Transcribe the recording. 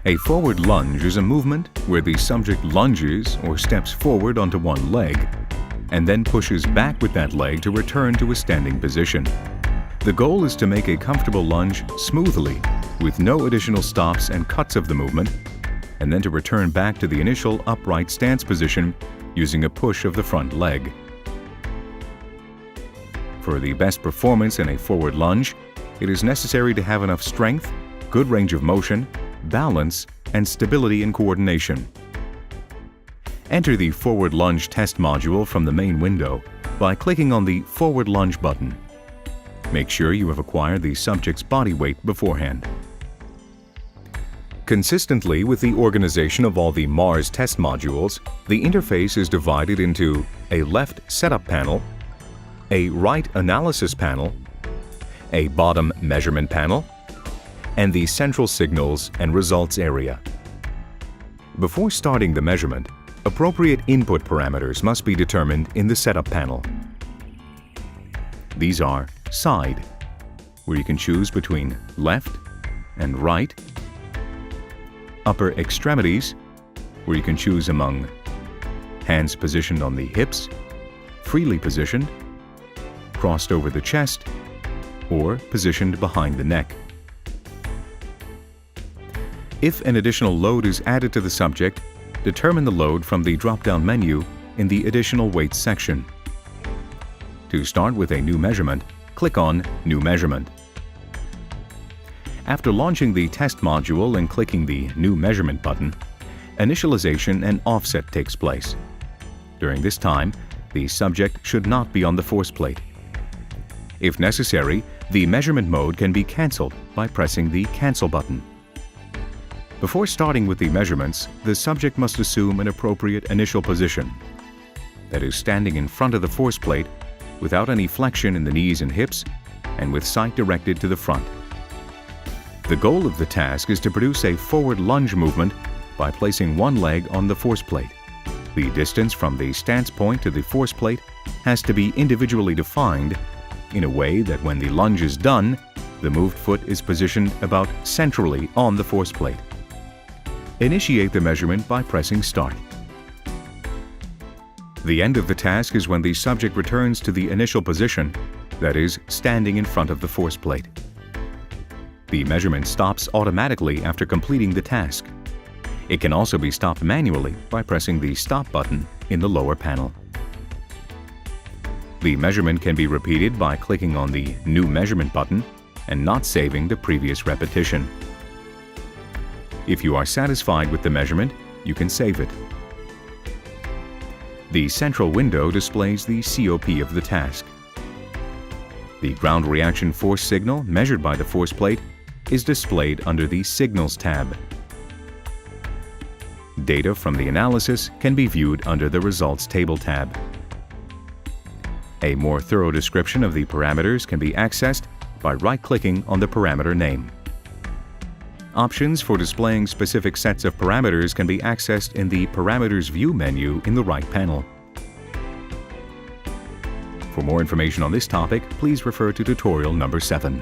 A forward lunge is a movement where the subject lunges or steps forward onto one leg and then pushes back with that leg to return to a standing position. The goal is to make a comfortable lunge smoothly with no additional stops and cuts of the movement, and then to return back to the initial upright stance position using a push of the front leg. For the best performance in a forward lunge, it is necessary to have enough strength, good range of motion, balance, and stability and coordination. Enter the Forward Lunge test module from the main window by clicking on the Forward Lunge button. Make sure you have acquired the subject's body weight beforehand. Consistently with the organization of all the MARS test modules, the interface is divided into a left setup panel, a right analysis panel, a bottom measurement panel, and the central signals and results area. Before starting the measurement, appropriate input parameters must be determined in the setup panel. These are side, where you can choose between left and right, upper extremities, where you can choose among hands positioned on the hips, freely positioned, crossed over the chest, or positioned behind the neck. If an additional load is added to the subject, determine the load from the drop-down menu in the Additional Weights section. To start with a new measurement, click on New Measurement. After launching the test module and clicking the New Measurement button, initialization and offset takes place. During this time, the subject should not be on the force plate. If necessary, the measurement mode can be cancelled by pressing the Cancel button. Before starting with the measurements, the subject must assume an appropriate initial position, that is, standing in front of the force plate without any flexion in the knees and hips and with sight directed to the front. The goal of the task is to produce a forward lunge movement by placing one leg on the force plate. The distance from the stance point to the force plate has to be individually defined in a way that when the lunge is done, the moved foot is positioned about centrally on the force plate. Initiate the measurement by pressing Start. The end of the task is when the subject returns to the initial position, that is, standing in front of the force plate. The measurement stops automatically after completing the task. It can also be stopped manually by pressing the Stop button in the lower panel. The measurement can be repeated by clicking on the New Measurement button and not saving the previous repetition. If you are satisfied with the measurement, you can save it. The central window displays the COP of the task. The ground reaction force signal measured by the force plate is displayed under the Signals tab. Data from the analysis can be viewed under the Results Table tab. A more thorough description of the parameters can be accessed by right-clicking on the parameter name. Options for displaying specific sets of parameters can be accessed in the Parameters View menu in the right panel. For more information on this topic, please refer to tutorial number 7.